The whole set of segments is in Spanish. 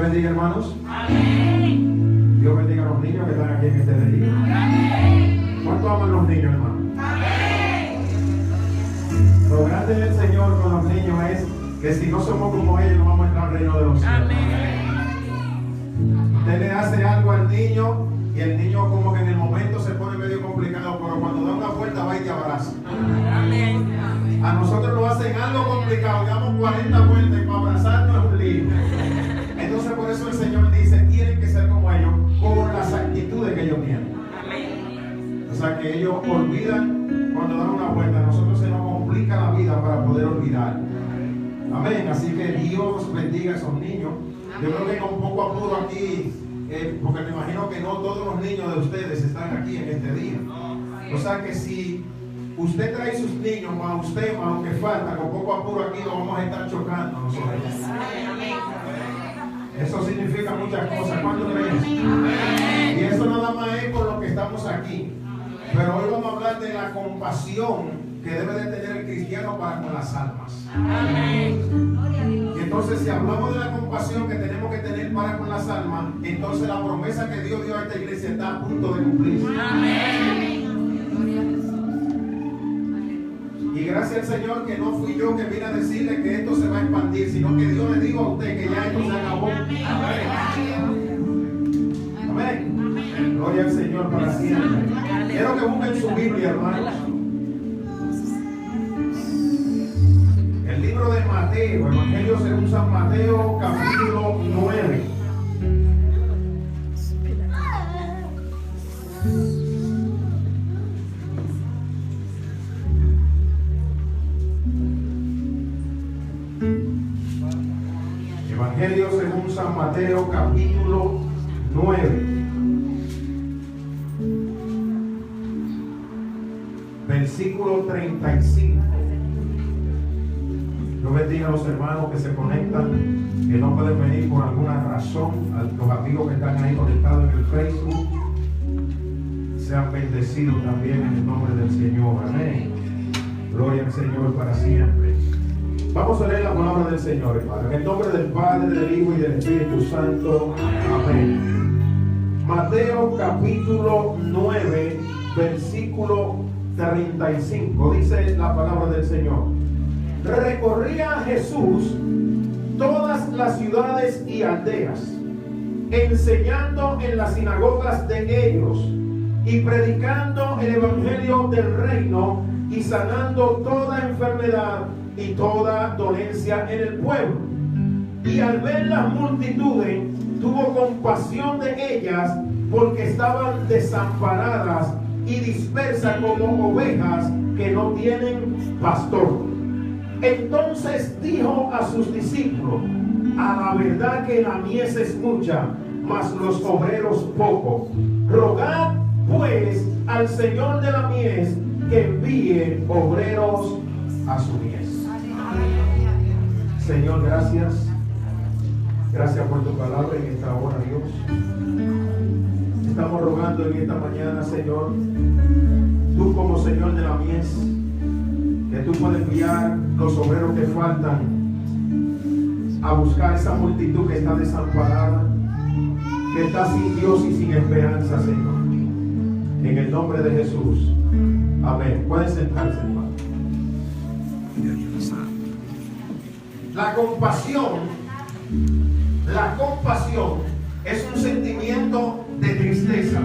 bendiga, hermanos. Amén. Dios bendiga a los niños que están aquí en este día. Amén. ¿Cuánto aman los niños, hermanos? Amén. Lo grande del Señor con los niños es que si no somos como ellos, no vamos a entrar al reino de los cielos. Amén. Usted le hace algo al niño y el niño como que en el momento se pone medio complicado, pero cuando da una vuelta va y te abraza. Amén. A nosotros nos hacen algo complicado, damos 40 vueltas y para abrazarnos es un lío. Entonces por eso el Señor dice, tienen que ser como ellos, con las actitudes que ellos tienen. Amén. O sea que ellos olvidan cuando dan una vuelta, a nosotros se nos complica la vida para poder olvidar. Amén. Así que Dios bendiga a esos niños. Yo creo que con poco apuro aquí, porque me imagino que no todos los niños de ustedes están aquí en este día. O sea que si usted trae sus niños, más usted, más lo que falta, con poco apuro aquí lo vamos a estar chocando nosotros. Eso significa muchas cosas. ¿Cuánto crees? Y eso nada más es por lo que estamos aquí. Pero hoy vamos a hablar de la compasión que debe de tener el cristiano para con las almas. Y entonces si hablamos de la compasión que tenemos que tener para con las almas, entonces la promesa que Dios dio a esta iglesia está a punto de cumplirse. Y gracias al Señor que no fui yo que vine a decirle que esto se va a expandir, sino que Dios le dijo a usted que ya esto se acabó. Amén. Gloria al Señor para siempre. Quiero que busquen su Biblia, hermanos. El libro de Mateo, Evangelio según San Mateo, capítulo 9. Evangelio según San Mateo, capítulo 9. Versículo 35. Dios bendiga a los hermanos que se conectan, que no pueden venir por alguna razón, a los amigos que están ahí conectados en el Facebook. Sean bendecidos también en el nombre del Señor. Amén. Gloria al Señor para siempre. Vamos a leer la palabra del Señor, hermano. En el nombre del Padre, del Hijo y del Espíritu Santo. Amén. Mateo capítulo 9, versículo 35. Dice la palabra del Señor. Recorría Jesús todas las ciudades y aldeas, enseñando en las sinagogas de ellos y predicando el evangelio del reino y sanando toda enfermedad y toda dolencia en el pueblo. Y al ver las multitudes, tuvo compasión de ellas, porque estaban desamparadas y dispersas como ovejas que no tienen pastor. Entonces dijo a sus discípulos: a la verdad que la mies es mucha, mas los obreros pocos. Rogad pues al Señor de la mies que envíe obreros a su mies. Señor, gracias. Gracias por tu palabra en esta hora, Dios. Estamos rogando en esta mañana, Señor, tú como Señor de la mies, que tú puedes enviar los obreros que faltan a buscar esa multitud que está desamparada, que está sin Dios y sin esperanza, Señor. En el nombre de Jesús. Amén. Pueden sentarse, hermano. La compasión es un sentimiento de tristeza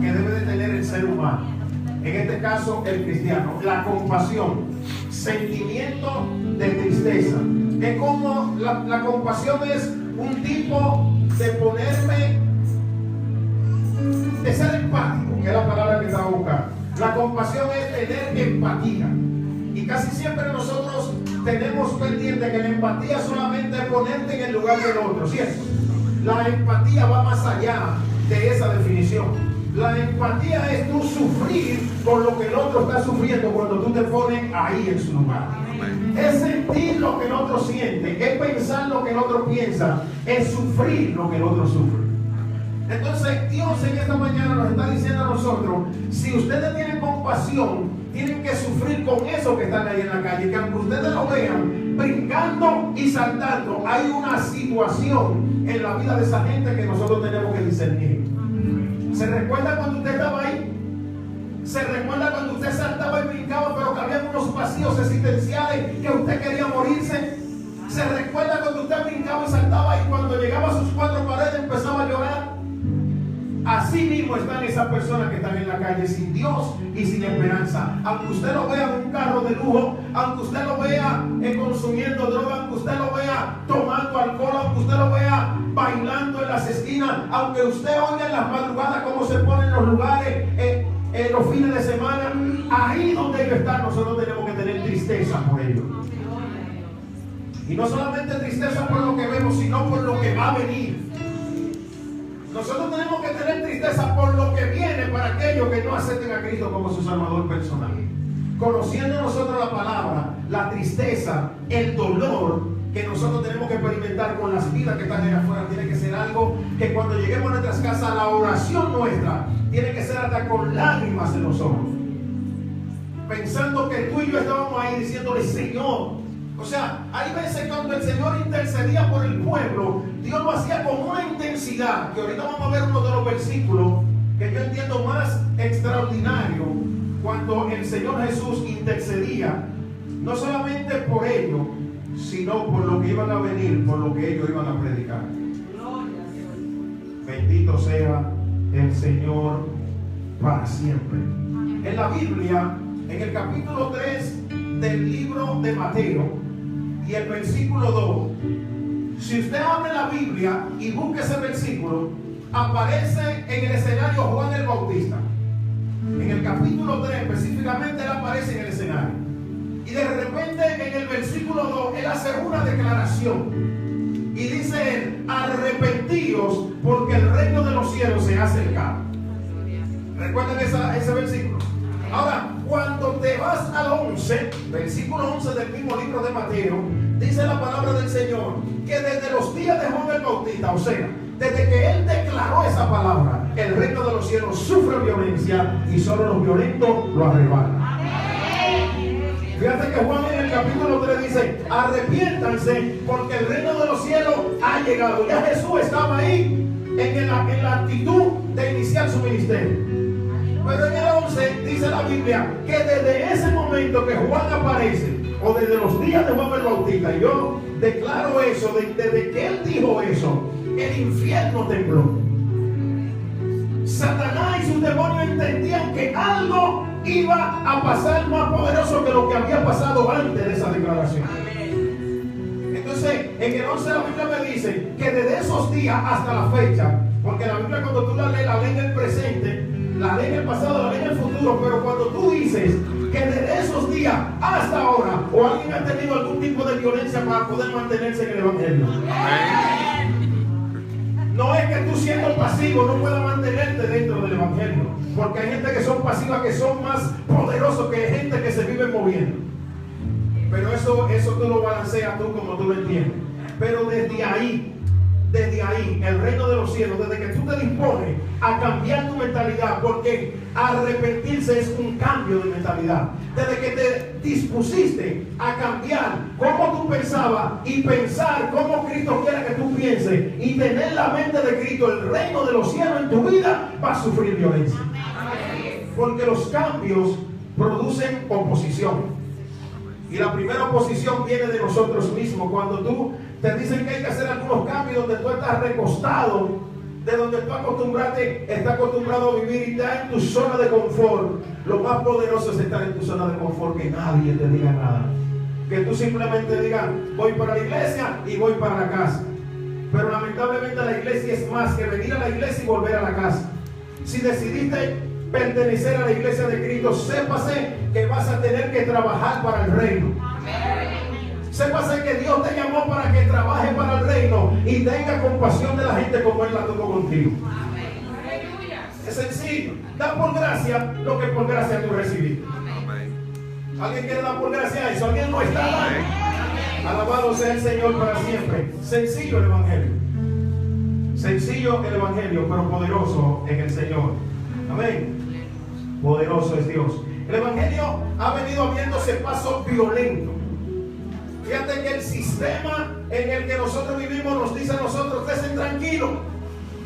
que debe de tener el ser humano. En este caso, el cristiano. La compasión, sentimiento de tristeza. Es como la compasión es un tipo de ponerme, de ser empático, que es la palabra que estaba buscando. La compasión es tener empatía. Y casi siempre nosotros tenemos pendiente que la empatía solamente es ponerte en el lugar del otro, ¿cierto? La empatía va más allá de esa definición. La empatía es tú sufrir por lo que el otro está sufriendo cuando tú te pones ahí en su lugar. Es sentir lo que el otro siente, es pensar lo que el otro piensa, es sufrir lo que el otro sufre. Entonces Dios en esta mañana nos está diciendo a nosotros: si ustedes tienen compasión, tienen que sufrir con eso que están ahí en la calle, que aunque ustedes lo vean, brincando y saltando. Hay una situación en la vida de esa gente que nosotros tenemos que discernir. ¿Se recuerda cuando usted estaba ahí? ¿Se recuerda cuando usted saltaba y brincaba, pero que había unos vacíos existenciales que usted quería morirse? ¿Se recuerda cuando usted brincaba y saltaba y cuando llegaba a sus cuatro paredes empezaba a llorar? Así mismo están esas personas que están en la calle sin Dios y sin esperanza. Aunque usted lo vea en un carro de lujo, aunque usted lo vea consumiendo droga, aunque usted lo vea tomando alcohol, aunque usted lo vea bailando en las esquinas, aunque usted oiga en las madrugadas cómo se ponen los lugares en los fines de semana, ahí donde ellos están, nosotros tenemos que tener tristeza por ellos. Y no solamente tristeza por lo que vemos, sino por lo que va a venir. Nosotros tenemos que tener tristeza por lo que viene para aquellos que no acepten a Cristo como su Salvador personal. Conociendo nosotros la palabra, la tristeza, el dolor que nosotros tenemos que experimentar con las vidas que están allá afuera, tiene que ser algo que cuando lleguemos a nuestras casas, la oración nuestra tiene que ser hasta con lágrimas en los ojos. Pensando que tú y yo estábamos ahí diciéndole, Señor. O sea, hay veces cuando el Señor intercedía por el pueblo, Dios lo hacía con una intensidad, que ahorita vamos a ver uno de los versículos que yo entiendo más extraordinario, cuando el Señor Jesús intercedía, no solamente por ellos, sino por lo que iban a venir, por lo que ellos iban a predicar. Bendito sea el Señor para siempre. En la Biblia, en el capítulo 3 del libro de Mateo, y el versículo 2, si usted abre la Biblia y busca ese versículo, aparece en el escenario Juan el Bautista. En el capítulo 3 específicamente él aparece en el escenario. Y de repente en el versículo 2 él hace una declaración. Y dice él, arrepentíos porque el reino de los cielos se ha acercado. ¿Recuerdan ese versículo? Ahora, cuando te vas al 11, versículo 11 del mismo libro de Mateo, dice la palabra del Señor que desde los días de Juan el Bautista, o sea, desde que él declaró esa palabra, el reino de los cielos sufre violencia y solo los violentos lo arrebatan. Fíjate que Juan en el capítulo 3 dice, arrepiéntanse porque el reino de los cielos ha llegado. Ya Jesús estaba ahí en la actitud de iniciar su ministerio. Pero en el 11 dice la Biblia que desde ese momento que Juan aparece, o desde los días de Juan el Bautista, y yo declaro eso, desde que él dijo eso, el infierno tembló. Satanás y sus demonios entendían que algo iba a pasar más poderoso que lo que había pasado antes de esa declaración. Entonces, en el 11 la Biblia me dice que desde esos días hasta la fecha, porque la Biblia cuando tú la ley en el presente, la ley en el pasado, la ley en el futuro, pero cuando tú dices que desde esos días hasta ahora, o alguien ha tenido algún tipo de violencia para poder mantenerse en el Evangelio. No es que tú siendo pasivo no puedas mantenerte dentro del Evangelio, porque hay gente que son pasivas que son más poderosos que gente que se vive moviendo. Pero eso tú lo balanceas tú como tú lo entiendes. Pero desde ahí, el reino de los cielos, desde que tú te dispones a cambiar tu mentalidad, porque arrepentirse es un cambio de mentalidad, desde que te dispusiste a cambiar cómo tú pensabas y pensar cómo Cristo quiere que tú pienses y tener la mente de Cristo, el reino de los cielos en tu vida va a sufrir violencia. Porque los cambios producen oposición. Y la primera oposición viene de nosotros mismos. Cuando tú te dicen que hay que hacer algunos cambios donde tú estás recostado, de donde tú estás acostumbrado a vivir y estás en tu zona de confort, lo más poderoso es estar en tu zona de confort, que nadie te diga nada. Que tú simplemente digas, voy para la iglesia y voy para la casa. Pero lamentablemente la iglesia es más que venir a la iglesia y volver a la casa. Si decidiste pertenecer a la iglesia de Cristo, sépase que vas a tener que trabajar para el reino. Sépase que Dios te llamó para que trabajes para el reino y tenga compasión de la gente como Él la tuvo contigo. Es sencillo. Da por gracia lo que por gracia tú recibiste. ¿Alguien quiere dar por gracia a eso? ¿Alguien no está dando? Alabado sea el Señor para siempre. Sencillo el Evangelio. Sencillo el Evangelio, pero poderoso en el Señor. Amén. Poderoso es Dios. El Evangelio ha venido abriéndose pasos violentos. Fíjate que el sistema en el que nosotros vivimos nos dice a nosotros, estén tranquilos.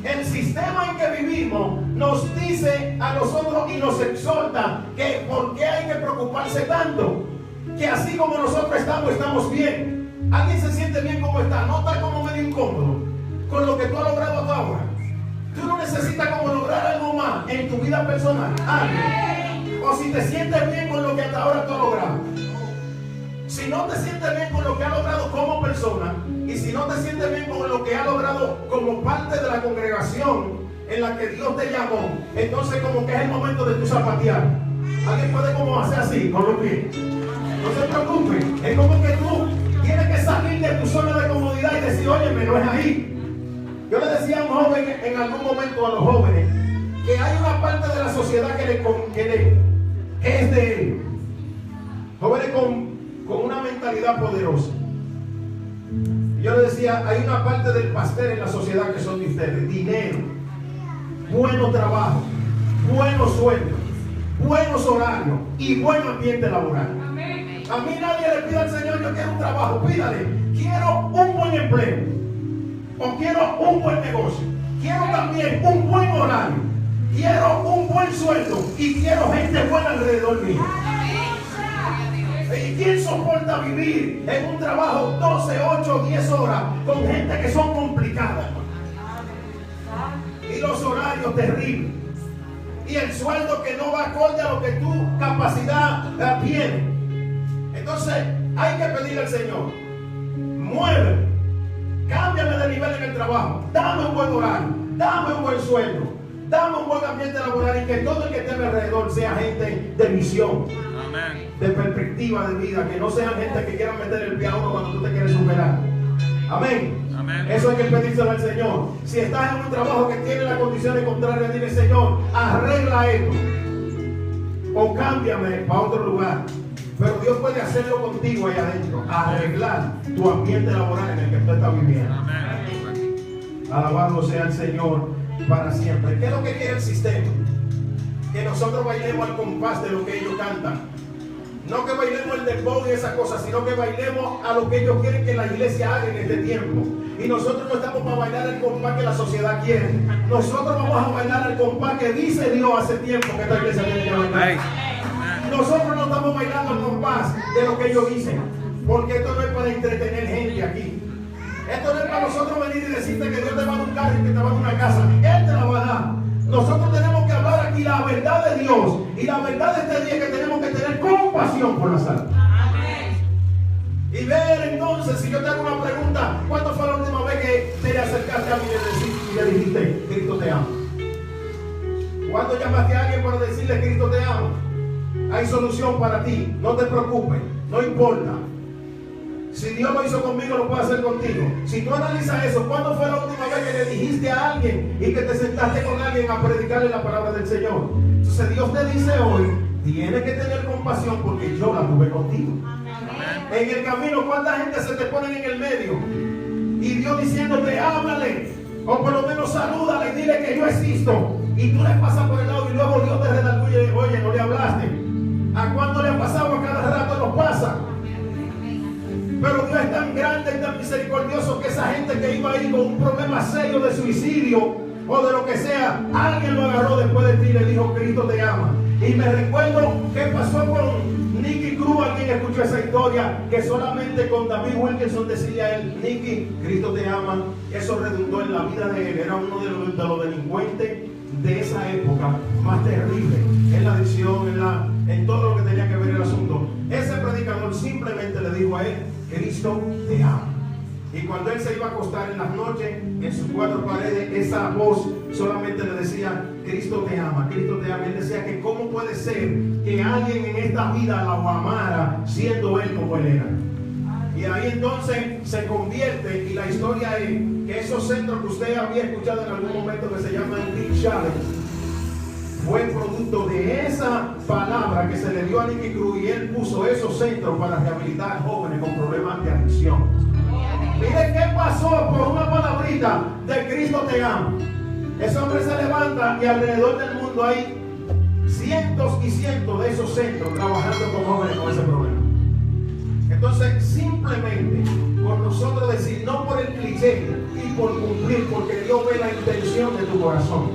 El sistema en que vivimos nos dice a nosotros y nos exhorta que por qué hay que preocuparse tanto. Que así como nosotros estamos bien. ¿Alguien se siente bien como está? ¿No está como medio incómodo con lo que tú has logrado hasta ahora? Tú no necesitas como lograr algo más en tu vida personal. O si te sientes bien con lo que hasta ahora tú has logrado. Si no te sientes bien con lo que has logrado como persona, y si no te sientes bien con lo que has logrado como parte de la congregación en la que Dios te llamó, entonces como que es el momento de tu zapatear. Alguien puede como hacer así con los pies. No se preocupe, es como que tú tienes que salir de tu zona de comodidad y decir, oye, no es ahí. Yo le decía a un joven en algún momento a los jóvenes que hay una parte de la sociedad que es de ellos. Jóvenes con una mentalidad poderosa. Yo le decía, hay una parte del pastel en la sociedad que son de ustedes: dinero, buenos trabajos, buenos sueldos, buenos horarios y buen ambiente laboral. A mí nadie le pide al Señor, yo quiero un trabajo, pídale, quiero un buen empleo, o quiero un buen negocio, quiero también un buen horario, quiero un buen sueldo y quiero gente buena alrededor mío. ¿Y quién soporta vivir en un trabajo 12, 8, 10 horas con gente que son complicadas? Y los horarios terribles. Y el sueldo que no va acorde a lo que tu capacidad tiene. Entonces hay que pedirle al Señor, muéveme, cámbiame de nivel en el trabajo, dame un buen horario, dame un buen sueldo, dame un buen ambiente laboral y que todo el que esté alrededor sea gente de visión. De perspectiva de vida, que no sean gente que quieran meter el pie a uno cuando tú te quieres superar. Amén. Eso hay que pedírselo al Señor. Si estás en un trabajo que tiene las condiciones contrarias, dile, Señor, arregla esto o cámbiame para otro lugar. Pero Dios puede hacerlo contigo ahí adentro, arreglar tu ambiente laboral en el que tú estás viviendo. Alabado sea el Señor para siempre. ¿Qué es lo que quiere el sistema? Que nosotros bailemos al compás de lo que ellos cantan. No que bailemos el dembow y esas cosas, sino que bailemos a lo que ellos quieren que la iglesia haga en este tiempo. Y nosotros no estamos para bailar el compás que la sociedad quiere. Nosotros vamos a bailar el compás que dice Dios hace tiempo que esta iglesia tiene que bailar. Nosotros no estamos bailando el compás de lo que ellos dicen, porque esto no es para entretener gente aquí. Esto no es para nosotros venir y decirte que Dios te va a dar un carro y que te va a dar una casa. Él te la va a dar. Nosotros tenemos que hablar aquí la verdad de Dios. Y la verdad de este día es que tenemos que tener compasión por las almas. Y ver entonces, si yo te hago una pregunta, ¿cuándo fue la última vez que te acercaste a mí y le dijiste, Cristo te ama? ¿Cuándo llamaste a alguien para decirle, Cristo te ama? Hay solución para ti, no te preocupes, no importa. Si Dios lo hizo conmigo, lo puede hacer contigo. Si tú analizas eso, ¿cuándo fue la última vez que le dijiste a alguien y que te sentaste con alguien a predicarle la palabra del Señor? Entonces Dios te dice hoy, tienes que tener compasión porque yo la tuve contigo. En el camino, ¿cuánta gente se te pone en el medio? Y Dios diciéndote, háblale, o por lo menos salúdale y dile que yo existo. Y tú le pasas por el lado y luego Dios te redarguye y dice, oye, no le hablaste. ¿A cuánto le ha pasado? A cada rato nos pasa. Pero Dios es tan grande y tan misericordioso que esa gente que iba ahí con un problema serio de suicidio o de lo que sea, alguien lo agarró después de ti y le dijo, Cristo te ama. Y me recuerdo qué pasó con Nicky Cruz. Alguien escuchó esa historia, que solamente con David Wilkerson decía a él, Nicky, Cristo te ama. Eso redundó en la vida de él. Era uno de los delincuentes de esa época más terrible, en la adicción, en todo lo que tenía que ver el asunto. Ese predicador simplemente le dijo a él, Cristo te ama. Y cuando él se iba a acostar en las noches, en sus cuatro paredes, esa voz solamente le decía, Cristo te ama, Cristo te ama. Él decía que cómo puede ser que alguien en esta vida lo amara siendo él como él era. Y ahí entonces se convierte, y la historia es que esos centros que usted había escuchado en algún momento que se llaman Teen Challenge, fue producto de esa palabra que se le dio a Nicky Cruz, y él puso esos centros para rehabilitar jóvenes con problemas de adicción. Mire qué pasó por una palabrita de Cristo te ama. Ese hombre se levanta y alrededor del mundo hay cientos y cientos de esos centros trabajando con jóvenes con ese problema. Entonces, simplemente por nosotros decir, no por el cliché y por cumplir, porque Dios ve la intención de tu corazón,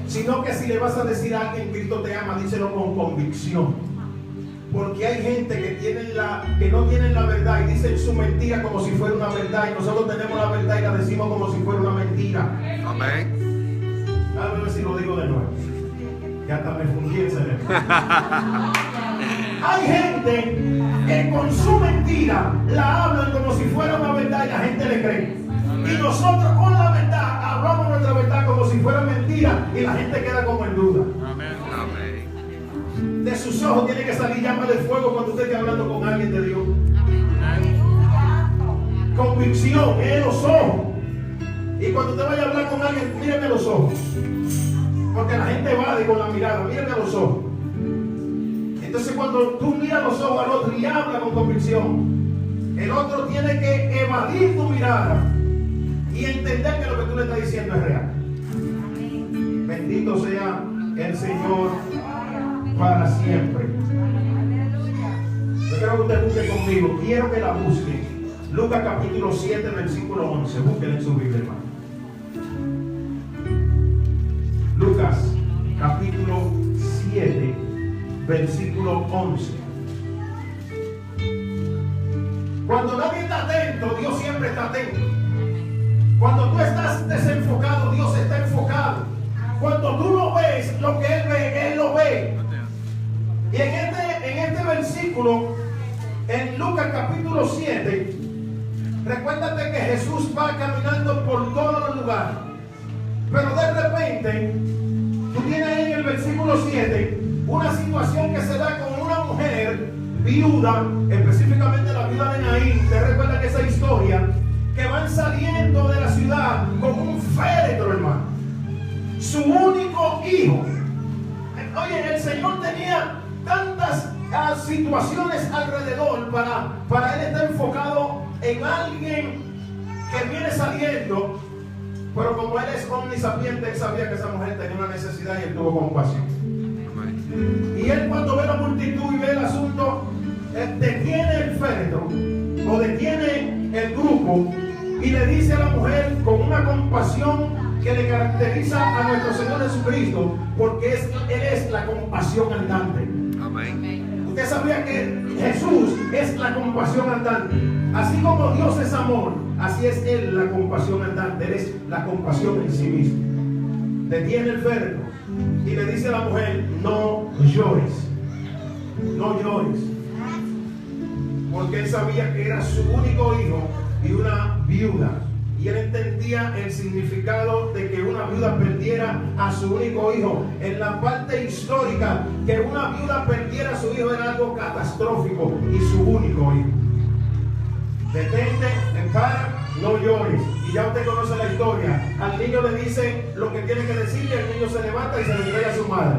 sino que si le vas a decir a alguien Cristo te ama, díselo con convicción. Porque hay gente que no tienen la verdad y dicen su mentira como si fuera una verdad, y nosotros tenemos la verdad y la decimos como si fuera una mentira. Amén. A ver si lo digo de nuevo. Ya hasta me fundí el cerebro. Hay gente que con su mentira la hablan como si fuera una verdad y la gente le cree. Y nosotros con la verdad hablamos nuestra verdad como si fuera mentira y la gente queda como en duda. Amén. Amén. De sus ojos tiene que salir llama de fuego cuando usted esté hablando con alguien de Dios. Convicción en los ojos. Y cuando usted vaya a hablar con alguien, míreme los ojos. Porque la gente evade con la mirada, míreme los ojos. Entonces cuando tú miras los ojos al otro y hablas con convicción, el otro tiene que evadir tu mirada y entender que lo que tú le estás diciendo es real. Bendito sea el Señor para siempre. Yo quiero que usted busque conmigo, quiero que la busque. Lucas capítulo 7, versículo 11. Búsquenla en su Biblia, hermano. Lucas capítulo 7, versículo 11. Cuando nadie está atento, Dios siempre está atento. Cuando tú estás desenfocado, Dios está enfocado. Cuando tú no ves lo que Él ve, Él lo ve. Y en este versículo, en Lucas capítulo 7, recuérdate que Jesús va caminando por todos los lugares. Pero de repente, tú tienes ahí en el versículo 7 una situación que se da con una mujer viuda, específicamente la viuda de Naín. ¿Te recuerdas esa historia? Que van saliendo de la ciudad con un féretro, hermano. Su único hijo. Oye, el Señor tenía tantas situaciones alrededor para Él estar enfocado en alguien que viene saliendo. Pero como Él es omnisapiente, Él sabía que esa mujer tenía una necesidad y Él tuvo compasión. Y Él, cuando ve la multitud y ve el asunto, detiene el féretro o detiene el grupo y le dice a la mujer con una compasión que le caracteriza a nuestro Señor Jesucristo, porque Él es la compasión andante. Amén. Usted sabía que Jesús es la compasión andante. Así como Dios es amor, así es Él la compasión andante. Él es la compasión en sí mismo. Detiene el féretro y le dice a la mujer: no llores, no llores. Porque Él sabía que era su único hijo y una viuda. Y Él entendía el significado de que una viuda perdiera a su único hijo. En la parte histórica, que una viuda perdiera a su hijo era algo catastrófico, y su único hijo. Detente, para, no llores. Y ya usted conoce la historia. Al niño le dice lo que tiene que decirle, el niño se levanta y se le entrega a su madre.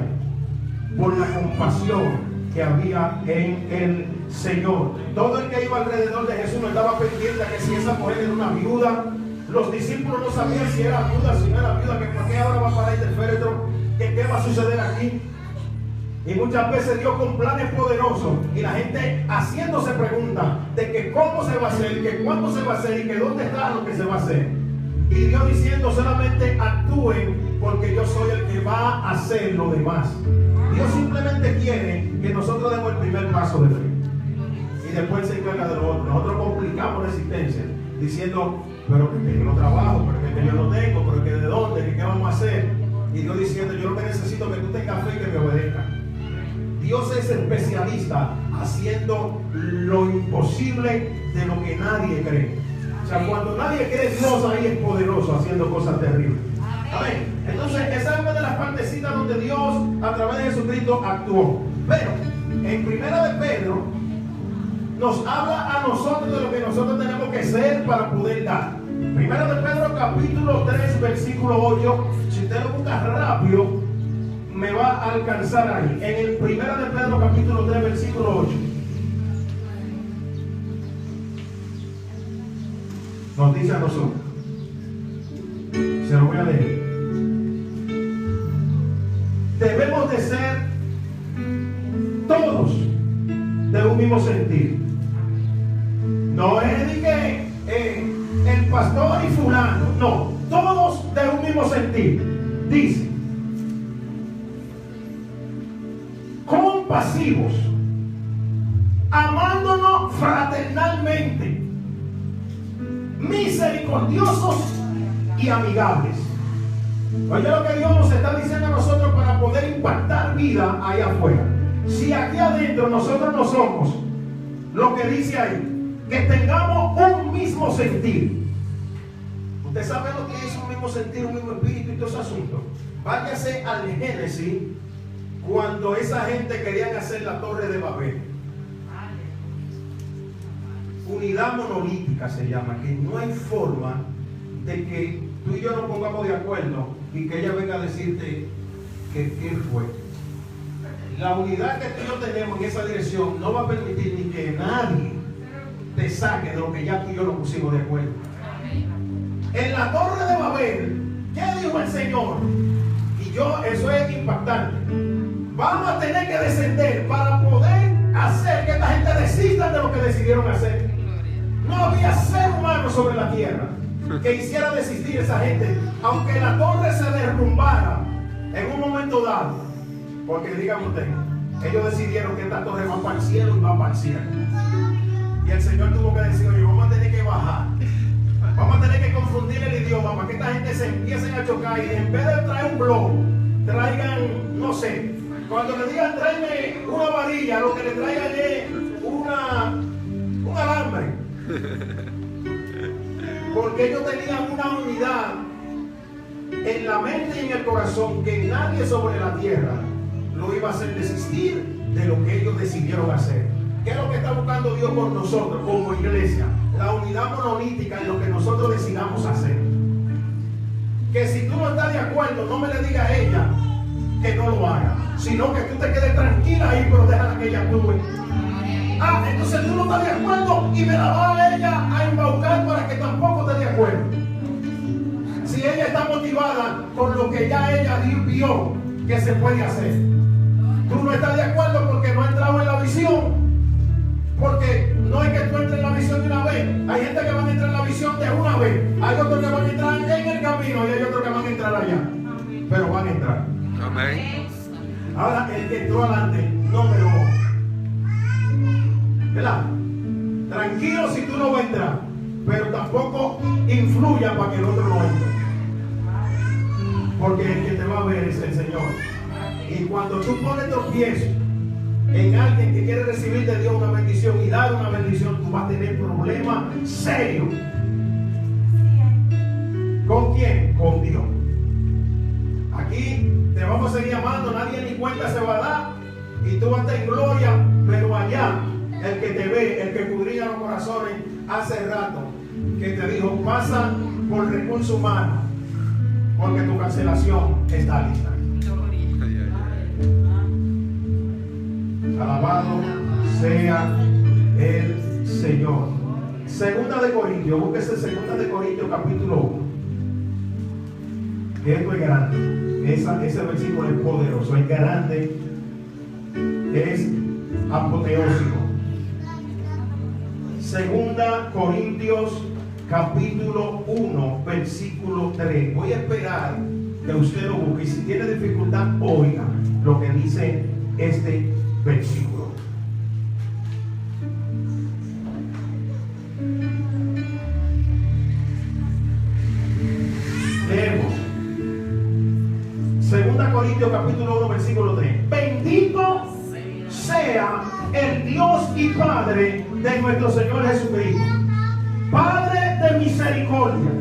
Por la compasión que había en el Señor. Todo el que iba alrededor de Jesús no estaba pendiente a que si esa mujer era una viuda. Los discípulos no sabían si era viuda, si no era viuda, que por qué ahora va a parar del féretro, que qué va a suceder aquí. Y muchas veces Dios con planes poderosos y la gente haciéndose preguntas de que cómo se va a hacer, que cuándo se va a hacer y que dónde está lo que se va a hacer. Y Dios diciendo solamente actúen porque yo soy el que va a hacer lo demás. Dios simplemente quiere que nosotros demos el primer paso de fe y después se encarga de lo otro. Nosotros complicamos resistencia diciendo: pero que yo no trabajo, pero que yo no tengo, pero que de dónde, que qué vamos a hacer. Y Dios diciendo: yo lo que necesito es que tú tengas fe y que me obedezcas. Dios es especialista haciendo lo imposible de lo que nadie cree. O sea, cuando nadie cree, Dios ahí es poderoso haciendo cosas terribles. Amén. Entonces, esa es una de las partecitas donde Dios a través de Jesucristo actuó. Pero en Primera de Pedro nos habla a nosotros de lo que nosotros tenemos que ser para poder dar. Primera de Pedro capítulo 3 versículo 8. Si usted lo busca rápido, me va a alcanzar ahí. En el Primera de Pedro capítulo 3 versículo 8 nos dice a nosotros, se lo voy a leer: debemos de ser todos de un mismo sentir, No es de que el pastor y fulano, no, todos de un mismo sentir. Dice, compasivos, amándonos fraternalmente, misericordiosos y amigables. Oye lo que Dios nos está diciendo a nosotros para poder impactar vida ahí afuera. Si aquí adentro nosotros no somos lo que dice ahí, que tengamos un mismo sentir. Usted sabe lo que es un mismo sentir, un mismo espíritu y todo ese asunto. Váyase al Génesis, cuando esa gente querían hacer la torre de Babel. Unidad monolítica se llama, que no hay forma de que tú y yo nos pongamos de acuerdo y que ella venga a decirte que qué fue. La unidad que tú y yo tenemos en esa dirección no va a permitir ni que nadie te saque de lo que ya tú y yo nos pusimos de acuerdo. En la torre de Babel, ¿qué dijo el Señor? Y yo, eso es impactante. Vamos a tener que descender para poder hacer que esta gente desista de lo que decidieron hacer. No había ser humano sobre la tierra que hiciera desistir a esa gente, aunque la torre se derrumbara en un momento dado. Porque dígame usted, ellos decidieron que esta torre va para el cielo y va para el cielo. Y el Señor tuvo que decir, oye, vamos a tener que bajar. Vamos a tener que confundir el idioma para que esta gente se empiecen a chocar y en vez de traer un globo, traigan, no sé, cuando le digan tráeme una varilla, lo que le traigan es un alambre. Porque ellos tenían una unidad en la mente y en el corazón que nadie sobre la tierra lo iba a hacer desistir de lo que ellos decidieron hacer. ¿Qué es lo que está buscando Dios por nosotros como iglesia? La unidad monolítica en lo que nosotros decidamos hacer. Que si tú no estás de acuerdo, no me le digas a ella que no lo haga, sino que tú te quedes tranquila ahí, pero déjala que ella actúe. Entonces tú no estás de acuerdo y me la va a ella a embaucar para que tampoco esté de acuerdo. Si ella está motivada por lo que ya ella vio que se puede hacer. Tú no estás de acuerdo porque no has entrado en la visión. Porque no es que tú entres en la visión de una vez. Hay gente que van a entrar en la visión de una vez. Hay otros que van a entrar en el camino y hay otros que van a entrar allá. Pero van a entrar. Amén. Ahora el que entró adelante no me lo... ¿Verdad? Tranquilo si tú no vas a entrar, pero tampoco influya para que el otro no entre. Porque el que te va a ver es el Señor. Y cuando tú pones tropiezo en alguien que quiere recibir de Dios una bendición y dar una bendición, tú vas a tener problemas serios. ¿Con quién? Con Dios. Aquí te vamos a seguir amando, nadie ni cuenta se va a dar y tú vas a estar en gloria, pero allá el que te ve, el que escudriña los corazones hace rato que te dijo pasa por recursos humanos porque tu cancelación está lista. Alabado sea el Señor. Segunda de Corintios, búsquese Segunda de Corintios capítulo 1. Esto es grande. Ese versículo es poderoso, es grande, es apoteósico. Segunda Corintios capítulo 1 versículo 3. Voy a esperar que usted lo busque y si tiene dificultad oiga lo que dice este versículo. Leemos. Segunda Corintios capítulo 1 versículo 3. Bendito sea el Dios y Padre de nuestro Señor Jesucristo, Padre de misericordia,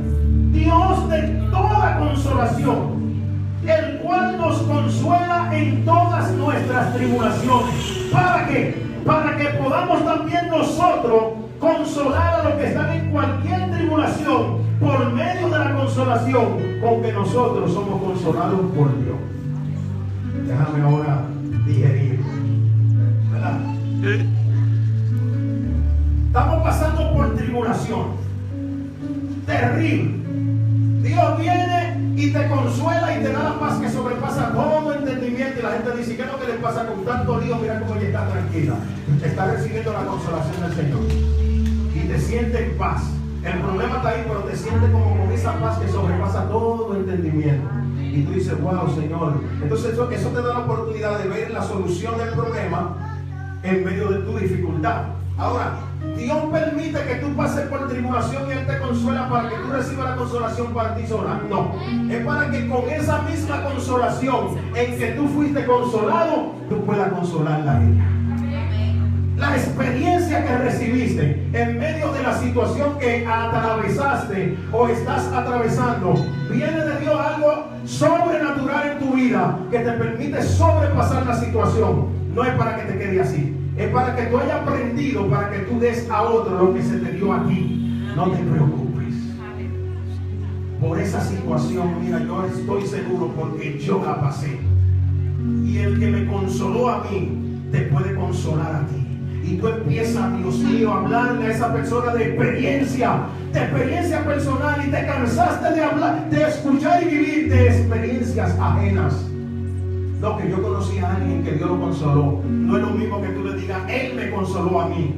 Dios de toda consolación, el cual nos consuela en todas nuestras tribulaciones. ¿Para qué? Para que podamos también nosotros consolar a los que están en cualquier tribulación por medio de la consolación con que nosotros somos consolados por Dios. Déjame ahora digerir, ¿verdad? Estamos pasando por tribulación terrible. Dios viene y te consuela y te da la paz que sobrepasa todo entendimiento. Y la gente dice, ¿qué es lo que le pasa con tanto lío? Mira cómo ella está tranquila. Está recibiendo la consolación del Señor. Y te te sientes en paz. El problema está ahí, pero te sientes como con esa paz que sobrepasa todo entendimiento. Y tú dices, wow, Señor. Entonces eso te da la oportunidad de ver la solución del problema en medio de tu dificultad. Ahora, Dios permite que tú pases por tribulación y Él te consuela para que tú recibas la consolación para ti sola. No, es para que con esa misma consolación en que tú fuiste consolado, tú puedas consolarla a Él. La experiencia que recibiste en medio de la situación que atravesaste o estás atravesando, viene de Dios, algo sobrenatural en tu vida que te permite sobrepasar la situación. No es para que te quede así, es para que tú hayas aprendido, para que tú des a otro lo que se te dio a ti. No te preocupes por esa situación. Mira, yo estoy seguro porque yo la pasé, y el que me consoló a mí te puede consolar a ti. Y tú empiezas, Dios mío, a hablarle a esa persona de experiencia personal, y te cansaste de hablar, de escuchar y vivir de experiencias ajenas. No, que yo conocí a alguien que Dios lo consoló. No es lo mismo que tú le digas, Él me consoló a mí.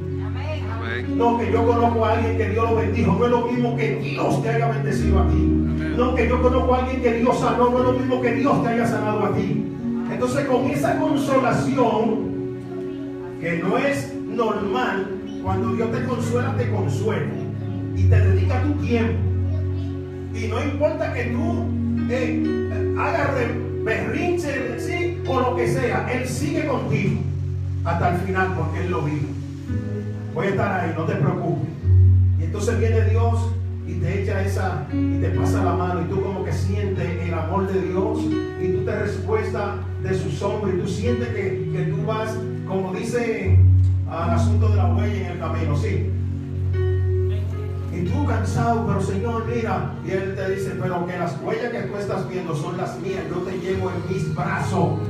No, que yo conozco a alguien que Dios lo bendijo. No es lo mismo que Dios te haya bendecido a ti. No, que yo conozco a alguien que Dios sanó. No es lo mismo que Dios te haya sanado a ti. Entonces, con esa consolación, que no es normal, cuando Dios te consuela y te dedica tu tiempo, y no importa que tú hagas berrinche, ¿sí? O lo que sea, Él sigue contigo hasta el final, porque Él lo vive. Voy a estar ahí, no te preocupes. Y entonces viene Dios y te echa y te pasa la mano, y tú como que sientes el amor de Dios, y tú te respuestas de su sombra, y tú sientes que tú vas, como dice al asunto de la huella en el camino, ¿sí? Y tú cansado, pero Señor, mira, y Él te dice, pero que las huellas que tú estás viendo son las mías, yo te llevo en mis brazos.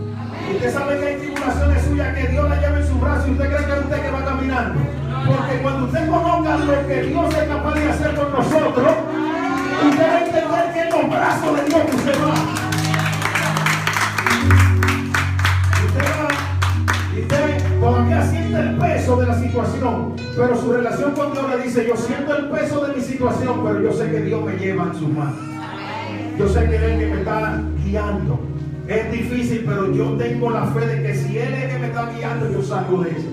Y usted sabe que hay tribulaciones suyas que Dios la lleva en su brazo, y usted cree que es usted que va caminando. Porque cuando usted conozca lo que Dios es capaz de hacer con nosotros, usted va a entender que en los brazos de Dios usted va. Usted todavía siente el peso de la situación, pero su relación con Dios le dice, yo siento el peso de mi situación, pero yo sé que Dios me lleva en su mano. Yo sé que Él es el que me está guiando. Es difícil, pero yo tengo la fe de que si Él es el que me está guiando, yo salgo de eso.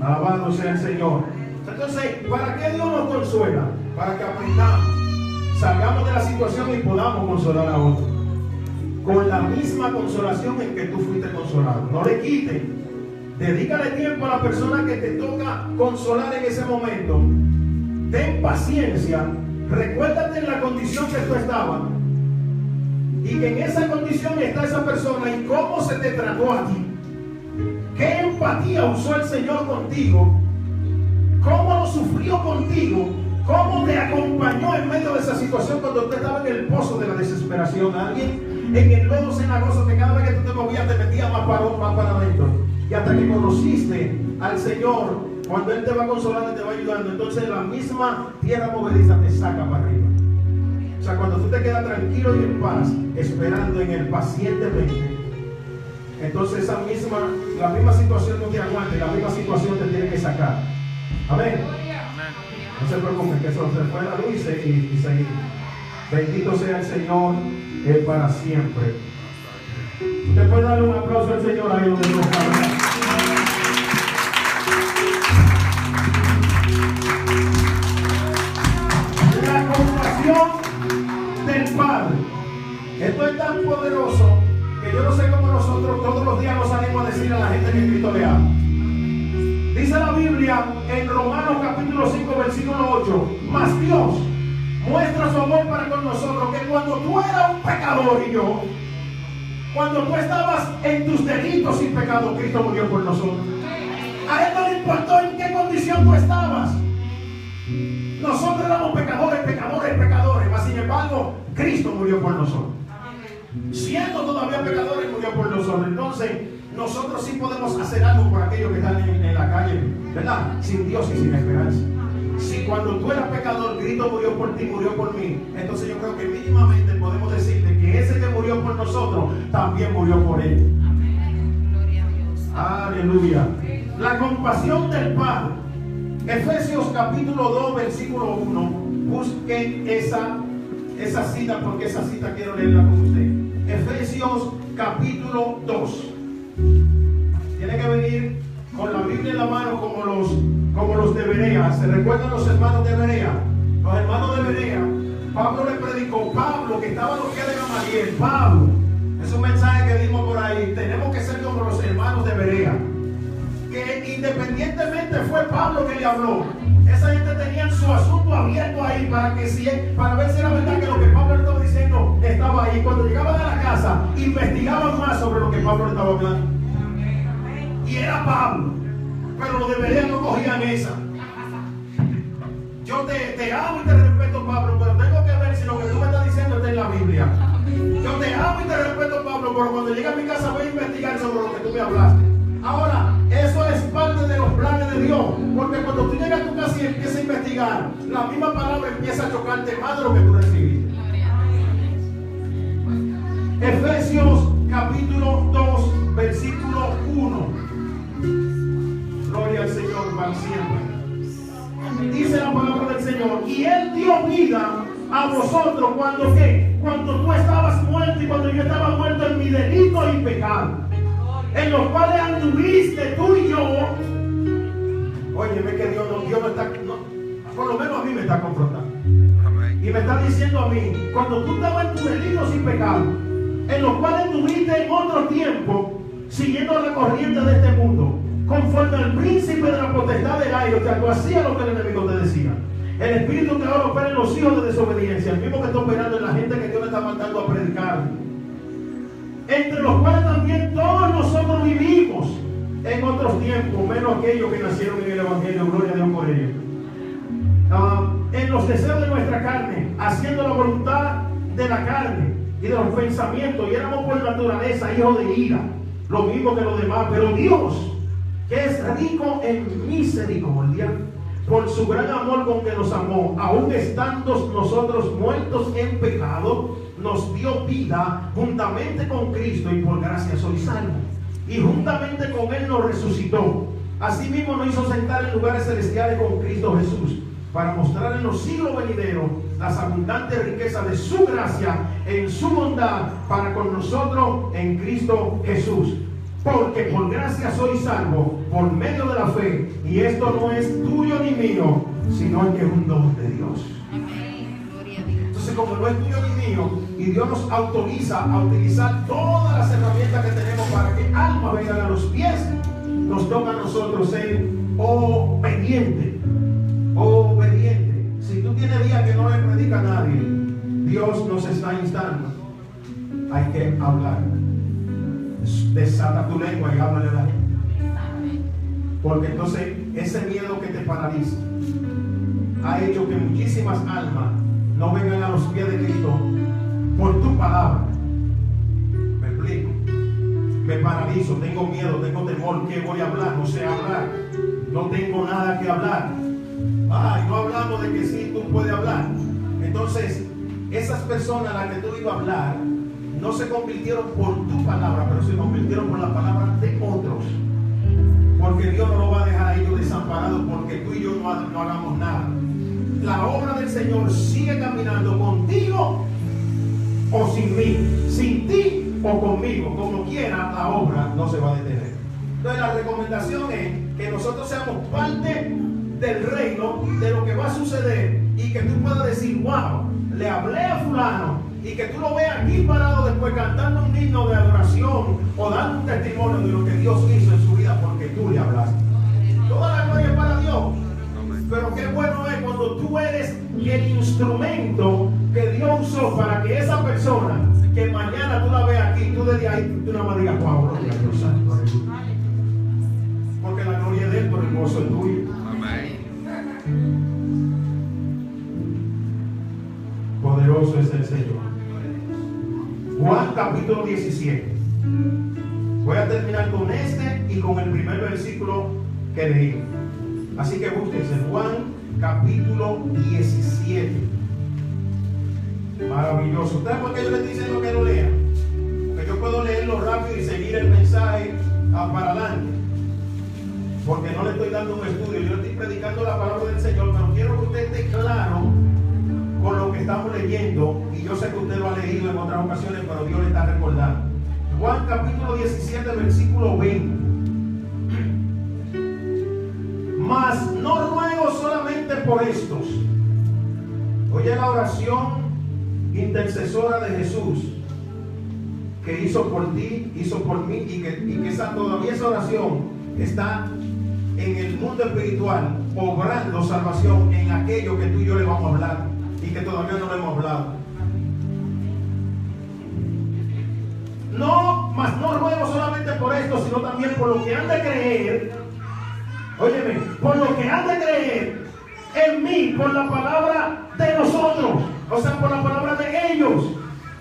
Alabado sea el Señor. Entonces, ¿para qué Dios nos consuela? Para que aprendamos, salgamos de la situación y podamos consolar a otros con la misma consolación en que tú fuiste consolado. No le quites. Dedícale tiempo a la persona que te toca consolar en ese momento. Ten paciencia. Recuérdate en la condición que tú estabas, y que en esa condición está esa persona, y cómo se te trató a ti. ¿Qué empatía usó el Señor contigo? ¿Cómo lo sufrió contigo? ¿Cómo te acompañó en medio de esa situación cuando usted estaba en el pozo de la desesperación? Alguien en el lodo cenagoso que cada vez que tú te movías te metía más para adentro. Y hasta que conociste al Señor, cuando Él te va consolando y te va ayudando, entonces la misma tierra movediza te saca para arriba. O sea, cuando tú te quedas tranquilo y en paz, esperando en Él pacientemente, entonces la misma situación no te aguanta, y la misma situación te tiene que sacar. Amén. No se preocupen, que eso se fue la luz y seguir. Bendito sea el Señor para siempre. Usted puede darle un aplauso al Señor ahí donde no está. La compasión del Padre. Esto es tan poderoso que yo no sé cómo nosotros todos los días nos salimos a decir a la gente que Cristo le ama. Dice la Biblia en Romanos capítulo 5 versículo 8, mas Dios muestra su amor para con nosotros, que cuando tú eras un pecador y yo, cuando tú estabas en tus delitos y pecados, Cristo murió por nosotros. A Él no le importó en qué condición tú estabas. Nosotros éramos pecadores, mas sin embargo Cristo murió por nosotros. Siendo todavía pecadores, murió por nosotros. Entonces nosotros sí podemos hacer algo por aquellos que están en la calle, ¿verdad? Sin Dios y sin esperanza. Si cuando tú eras pecador, Cristo murió por ti, murió por mí, entonces yo creo que mínimamente podemos decirle que ese que murió por nosotros también murió por Él. Amén. Gloria a Dios. Aleluya. La compasión del Padre Efesios capítulo 2, versículo 1. Busquen esa cita, porque esa cita quiero leerla con usted. Efesios capítulo 2. Tiene que venir con la Biblia en la mano como los de Berea. ¿Se recuerdan los hermanos de Berea? Los hermanos de Berea, Pablo le predicó, Pablo que estaba a los pies de Gamaliel, Pablo, es un mensaje que dimos por ahí, tenemos que ser como los hermanos de Berea, que independientemente fue Pablo que le habló, esa gente tenía su asunto abierto ahí para ver si era verdad que lo que Pablo le estaba diciendo estaba ahí. Cuando llegaban a la casa, investigaban más sobre lo que Pablo le estaba hablando. Y era Pablo, pero los de Berea no cogían esa. Yo te amo y te respeto, Pablo, pero tengo que ver si lo que tú me estás diciendo está en la Biblia. Yo te amo y te respeto, Pablo, pero cuando llegue a mi casa voy a investigar sobre lo que tú me hablaste. Ahora, eso es parte de los planes de Dios, porque cuando tú llegas a tu casa y empiezas a investigar, la misma palabra empieza a chocarte más de lo que tú recibiste. Efesios capítulo 2, versículo 1. Gloria al Señor para siempre. Dice la palabra del Señor, y Él dio vida a vosotros cuando tú estabas muerto y cuando yo estaba muerto en mi delito y pecado, en los cuales anduviste tú y yo. Óyeme que Dios no está, por lo menos a mí me está confrontando. Amén. Y me está diciendo a mí, cuando tú estabas en tu delito y pecado, en los cuales anduviste en otro tiempo, siguiendo la corriente de este mundo, conforme al príncipe de la potestad del aire, o sea, tú hacías lo que el enemigo te decía. El espíritu que ahora opera en los hijos de desobediencia, el mismo que está operando en la gente que Dios le está mandando a predicar, entre los cuales también todos nosotros vivimos en otros tiempos, menos aquellos que nacieron en el evangelio, gloria a Dios por ellos, en los deseos de nuestra carne, haciendo la voluntad de la carne y de los pensamientos, y éramos por naturaleza hijos de ira, lo mismo que los demás, pero Dios, que es rico en misericordia, por su gran amor con que nos amó, aun estando nosotros muertos en pecado, nos dio vida juntamente con Cristo, y por gracia soy salvo. Y juntamente con Él nos resucitó. Asimismo nos hizo sentar en lugares celestiales con Cristo Jesús, para mostrar en los siglos venideros las abundantes riquezas de su gracia en su bondad para con nosotros en Cristo Jesús. Porque por gracia soy salvo por medio de la fe, y esto no es tuyo ni mío, sino que es un don de Dios. Entonces, como no es tuyo ni mío, y Dios nos autoriza a utilizar todas las herramientas que tenemos para que almas vengan a los pies, nos toca a nosotros ser obedientes. Obediente. Si tú tienes días que no le predica a nadie, Dios nos está instando. Hay que hablar. Desata tu lengua y háblale a la gente. Porque entonces ese miedo que te paraliza ha hecho que muchísimas almas no vengan a los pies de Cristo por tu palabra. ¿Me explico? Me paralizo, tengo miedo, tengo temor. ¿Qué voy a hablar? No sé hablar. No tengo nada que hablar. Ay, no hablamos de que sí, tú puedes hablar. Entonces, esas personas a las que tú ibas a hablar no se convirtieron por tu palabra, pero se convirtieron por la palabra de otros. Porque Dios no lo va a dejar a ellos desamparados porque tú y yo no hagamos nada. La obra del Señor sigue caminando contigo o sin mí, sin ti o conmigo. Como quiera, la obra no se va a detener. Entonces la recomendación es que nosotros seamos parte del reino, de lo que va a suceder, y que tú puedas decir, wow, le hablé a fulano, y que tú lo veas aquí parado después cantando un himno de adoración o dando un testimonio de lo que Dios hizo en su vida porque tú le hablaste. Toda la gloria es para Dios. Pero qué bueno es cuando tú eres el instrumento que Dios usó para que esa persona, que mañana tú la veas aquí, tú desde ahí, tú nada más digas, wow, gloria a Dios santo. Porque la gloria es de Él, pero el gozo es tuyo. Amén. Poderoso es el Señor. Juan capítulo 17. Voy a terminar con este y con el primer versículo que leí. Así que búsquense Juan capítulo 17. Maravilloso. ¿Ustedes por qué yo les estoy diciendo que lo lean? Porque yo puedo leerlo rápido y seguir el mensaje para adelante. porque no le estoy dando un estudio, yo le estoy predicando la palabra del Señor, pero quiero que usted esté claro con lo que estamos leyendo, y yo sé que usted lo ha leído en otras ocasiones, pero Dios le está recordando. Juan capítulo 17, versículo 20. Mas no ruego solamente por estos. Oye la oración intercesora de Jesús, que hizo por ti, hizo por mí, y que todavía esa oración está en el mundo espiritual, obrando salvación en aquello que tú y yo le vamos a hablar y que todavía no le hemos hablado. No, mas no ruego solamente por esto, sino también por lo que han de creer. Óyeme, por lo que han de creer en mí, por la palabra de nosotros, o sea, por la palabra de ellos,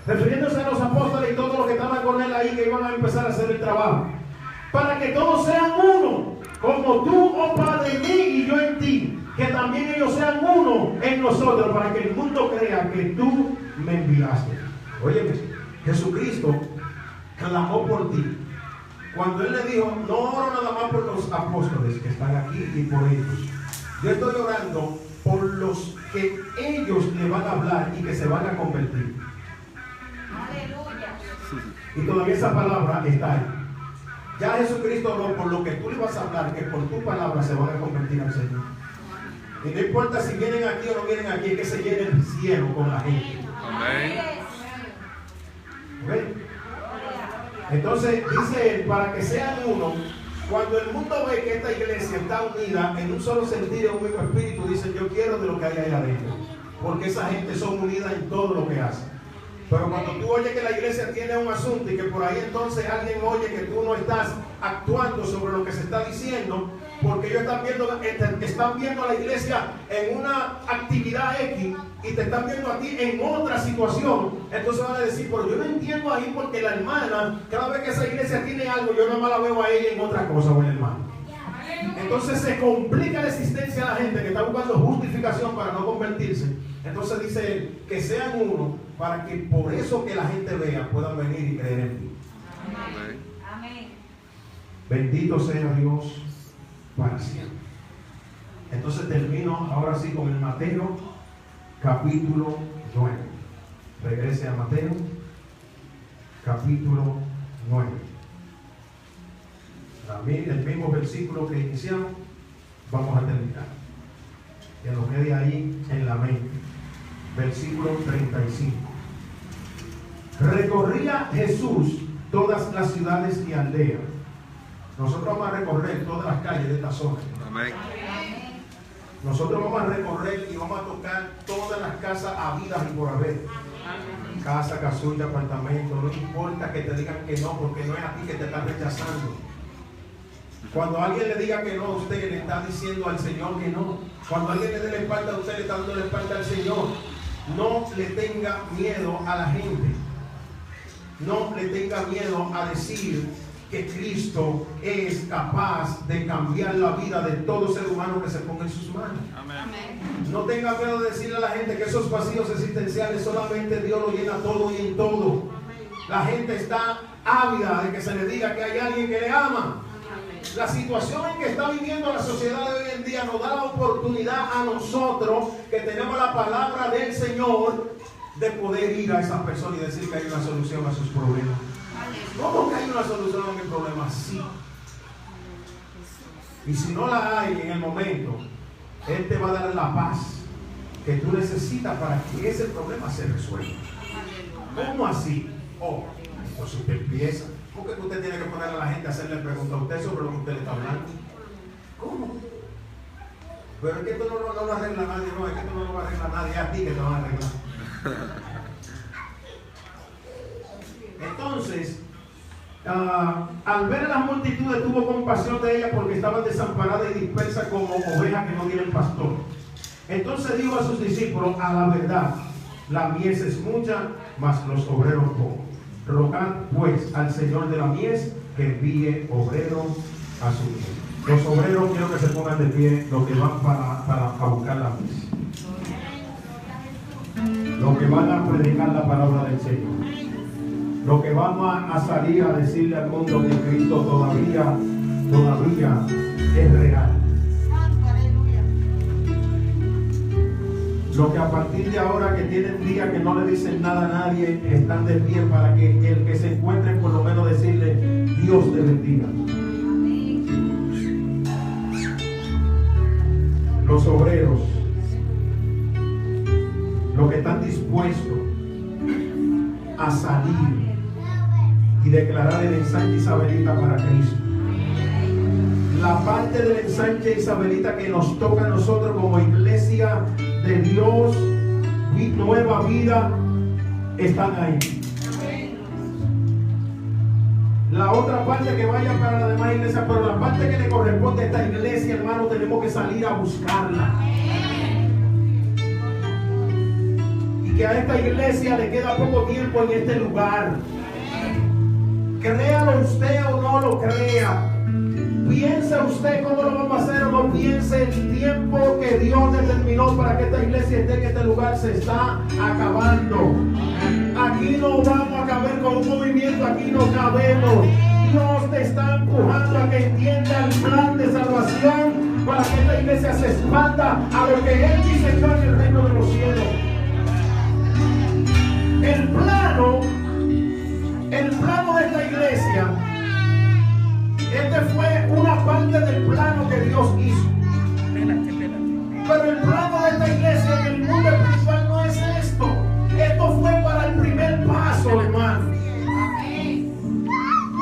refiriéndose a los apóstoles y todos los que estaban con él ahí, que iban a empezar a hacer el trabajo, para que todos sean uno, como tú, oh Padre, en mí y yo en ti, que también ellos sean uno en nosotros, para que el mundo crea que tú me enviaste. Óyeme, Jesucristo clamó por ti. Cuando Él le dijo, no oro nada más por los apóstoles que están aquí y por ellos. Yo estoy orando por los que ellos le van a hablar y que se van a convertir. Aleluya. Y todavía esa palabra está ahí. Ya Jesucristo oró por lo que tú le vas a hablar, que por tu palabra se van a convertir al Señor. Y no importa si vienen aquí o no vienen aquí, es que se llene el cielo con la gente. Amén. ¿Okay? Entonces dice él, para que sean uno. Cuando el mundo ve que esta iglesia está unida en un solo sentido, en un mismo espíritu, dicen, yo quiero de lo que hay ahí adentro, porque esa gente son unidas en todo lo que hacen. Pero cuando tú oyes que la iglesia tiene un asunto y que por ahí entonces alguien oye que tú no estás actuando sobre lo que se está diciendo, porque ellos están viendo a la iglesia en una actividad X y te están viendo a ti en otra situación, entonces van a decir, pero yo no entiendo ahí, porque la hermana, cada vez que esa iglesia tiene algo, yo nada más la veo a ella en otra cosa o en el hermano. Entonces se complica la existencia de la gente que está buscando justificación para no convertirse. Entonces dice él, que sean uno, para que por eso que la gente vea, puedan venir y creer en ti. Amén. Amén. Bendito sea Dios para siempre. Entonces termino ahora sí con el Mateo capítulo 9. Regrese a Mateo capítulo 9. El mismo versículo que iniciamos, vamos a terminar. Que nos quede ahí en la mente. Versículo 35. Recorría Jesús todas las ciudades y aldeas. Nosotros vamos a recorrer todas las calles de esta zona. Amén. Nosotros vamos a recorrer y vamos a tocar todas las casas habidas y por haber. Casa, casulla, apartamento, no importa que te digan que no, porque no es a ti que te están rechazando. Cuando alguien le diga que no a usted, le está diciendo al Señor que no. Cuando alguien le dé la espalda a usted, le está dando la espalda al Señor. No le tenga miedo a la gente. No le tenga miedo a decir que Cristo es capaz de cambiar la vida de todo ser humano que se ponga en sus manos. Amén. No tenga miedo de decirle a la gente que esos vacíos existenciales solamente Dios lo llena todo y en todo. La gente está ávida de que se le diga que hay alguien que le ama. La situación en que está viviendo la sociedad de hoy en día nos da la oportunidad a nosotros, que tenemos la palabra del Señor, de poder ir a esas personas y decir que hay una solución a sus problemas. ¿Cómo que hay una solución a mi problema? Sí. Y si no la hay en el momento, Él te va a dar la paz que tú necesitas para que ese problema se resuelva. ¿Cómo así? Oh, entonces usted empieza. ¿Por qué usted tiene que poner a la gente a hacerle preguntas a usted sobre lo que usted le está hablando? ¿Cómo? Pero es que esto no lo arregla nadie, no, es que esto no lo va a arreglar nadie, es a ti que te van a arreglar. Entonces, al ver a las multitudes, tuvo compasión de ellas porque estaban desamparadas y dispersas como ovejas que no tienen pastor. Entonces dijo a sus discípulos, a la verdad, la mies es mucha, mas los obreros pocos. Rogad pues al Señor de la mies que envíe obreros a su mies. Los obreros quiero que se pongan de pie, los que van para buscar la mies. Los que van a predicar la palabra del Señor. Los que van a salir a decirle al mundo que Cristo todavía todavía es real. Los que a partir de ahora que tienen días que no le dicen nada a nadie, están de pie para que el que se encuentre por lo menos decirle: Dios te bendiga. Los obreros, los que están dispuestos a salir y declarar el ensanche isabelita para Cristo. La parte del ensanche isabelita que nos toca a nosotros como iglesia de Dios y Nueva Vida están ahí. La otra parte que vaya para la demás iglesia, pero la parte que le corresponde a esta iglesia, hermano, tenemos que salir a buscarla. Y que a esta iglesia le queda poco tiempo en este lugar. Créalo usted o no lo crea. Piensa usted cómo lo vamos a hacer o no piense, el tiempo que Dios determinó para que esta iglesia esté en este lugar se está acabando. Aquí no vamos a caber con un movimiento, aquí no cabemos. Dios te está empujando a que entienda el plan de salvación para que esta iglesia se expanda a lo que Él diseñó en el reino de los cielos. El plano de esta iglesia, este fue una parte del plano que Dios hizo. Pero el plano de esta iglesia en el mundo espiritual no es esto. Esto fue para el primer paso, hermano.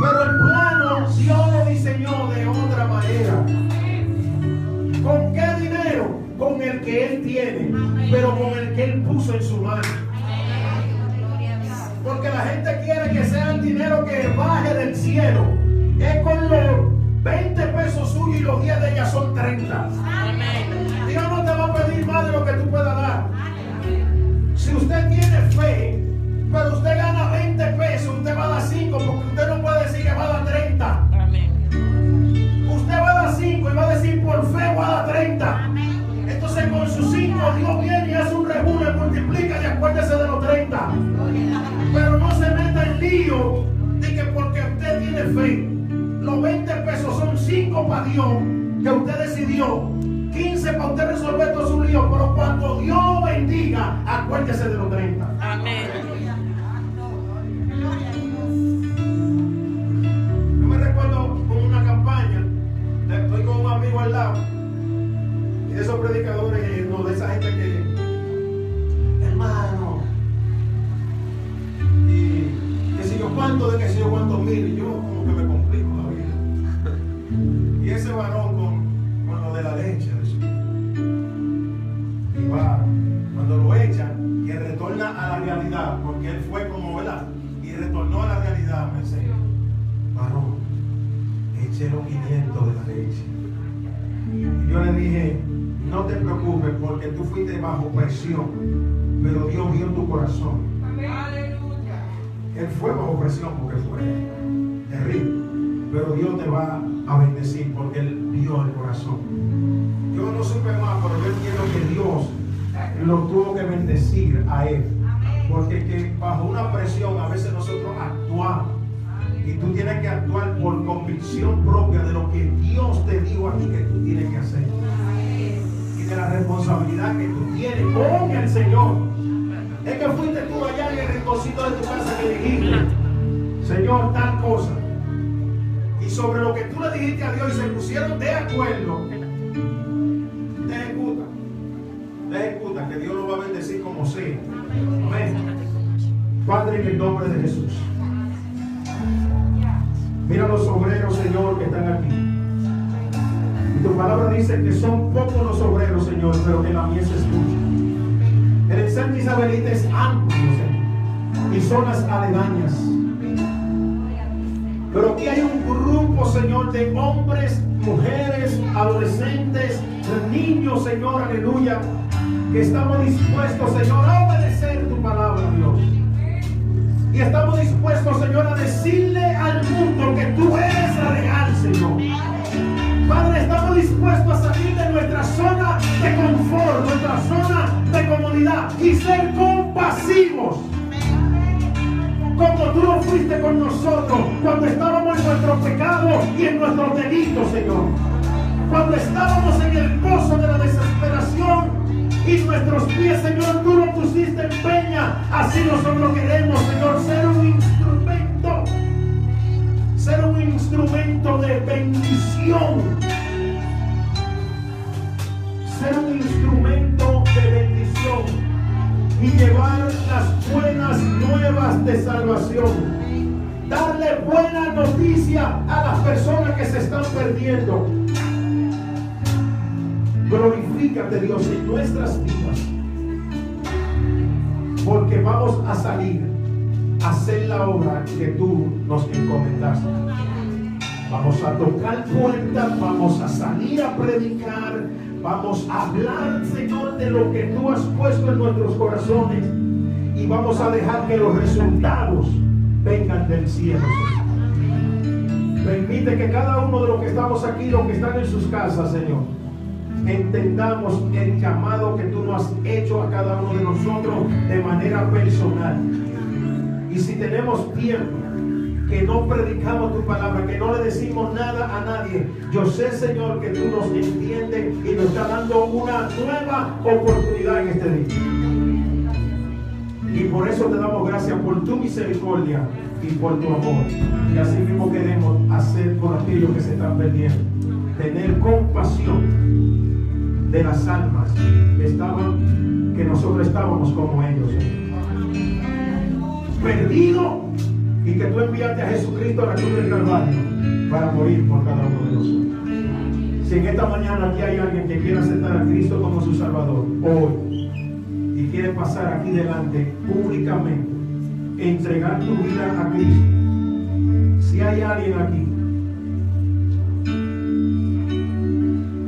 Pero el plano Dios lo diseñó de otra manera. ¿Con qué dinero? Con el que Él tiene, pero con el que Él puso en su mano. Porque la gente quiere que sea el dinero que baje del cielo. Es con los 20 pesos suyos y los 10 de ella son 30. Dios no te va a pedir más de lo que tú puedas dar. Si usted tiene fe, pero usted gana 20 pesos, usted va a dar 5, porque usted no puede decir que va a dar 30. Usted va a dar 5 y va a decir: por fe voy a dar 30. Entonces con sus 5 Dios viene y hace un reúne, multiplica y acuérdese de los 30. Pero no se meta en lío de que porque usted tiene fe, los 20 pesos son 5 para Dios, que usted decidió, 15 para usted resolver todo su lío, pero cuando Dios lo bendiga, acuérdese de los 30. Amén. Yo me recuerdo con una campaña, estoy con un amigo al lado, y de esos predicadores, no, de esa gente que, hermano, y que si yo cuánto, de que si yo cuánto mil, y yo como que me complico la vida. Y ese varón con lo de la leche, y va, cuando lo echan y retorna a la realidad, porque él fue como, ¿verdad? Y retornó a la realidad, me dice: varón, eché los 500 de la leche. Y yo le dije: no te preocupes, porque tú fuiste bajo presión, pero Dios vio tu corazón. Él fue bajo presión porque fue terrible, pero Dios te va a bendecir porque Él vio el corazón. Yo no supe más, pero yo entiendo que Dios lo tuvo que bendecir a él, porque que bajo una presión a veces nosotros actuamos, y tú tienes que actuar por convicción propia de lo que Dios te dijo a ti que tú tienes que hacer, y de la responsabilidad que tú tienes con el Señor. Es que fuiste tú allá en el rinconcito de tu casa que dijiste: Señor, tal cosa, y sobre lo que tú le dijiste a Dios y se pusieron de acuerdo, te ejecuta, que Dios lo va a bendecir como sea. Amén. Padre, en el nombre de Jesús, mira los obreros, Señor, que están aquí. Y tu palabra dice que son pocos los obreros, Señor, pero que la mies es mucha. El ensanche isabelita es amplio, Señor, y zonas aledañas. Pero aquí hay un grupo, Señor, de hombres, mujeres, adolescentes, niños, Señor, aleluya, que estamos dispuestos, Señor, a obedecer tu palabra, Dios. Y estamos dispuestos, Señor, a decirle al mundo que tú eres real, Señor. Padre, estamos dispuestos a salir de nuestra zona de confort, nuestra zona de comodidad, y ser compasivos, como tú lo fuiste fuiste con nosotros cuando estábamos en nuestro pecado y en nuestros delitos, Señor. Cuando estábamos en el pozo de la desesperación y nuestros pies, Señor, tú lo pusiste en peña. Así nosotros queremos, Señor, ser un instrumento de bendición. Ser un instrumento de bendición y llevar las buenas nuevas de salvación. Darle buena noticia a las personas que se están perdiendo. Glorifícate, Dios, en nuestras vidas, porque vamos a salir a hacer la obra que tú nos encomendaste. Vamos a tocar puertas, vamos a salir a predicar, vamos a hablar, Señor, de lo que tú has puesto en nuestros corazones, y vamos a dejar que los resultados vengan del cielo, Señor. Permite que cada uno de los que estamos aquí, los que están en sus casas, Señor, entendamos el llamado que tú nos has hecho a cada uno de nosotros de manera personal. Y si tenemos tiempo que no predicamos tu palabra, que no le decimos nada a nadie, yo sé, Señor, que tú nos entiendes y nos está dando una nueva oportunidad en este día. Y por eso te damos gracias por tu misericordia y por tu amor. Y así mismo queremos hacer con aquellos que se están perdiendo. Tener compasión de las almas que nosotros estábamos como ellos, perdidos, y que tú enviaste a Jesucristo a la cruz del Calvario para morir por cada uno de nosotros. Si en esta mañana aquí hay alguien que quiera aceptar a Cristo como su Salvador hoy y quiere pasar aquí delante públicamente, entregar tu vida a Cristo, si hay alguien aquí,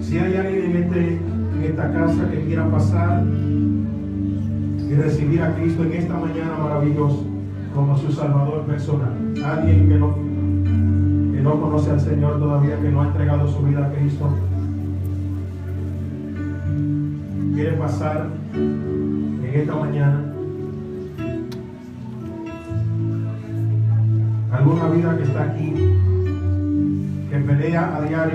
si hay alguien en esta casa que quiera pasar y recibir a Cristo en esta mañana maravillosa como su Salvador personal, alguien que no conoce al Señor todavía, que no ha entregado su vida a Cristo, quiere pasar en esta mañana, alguna vida que está aquí, que pelea a diario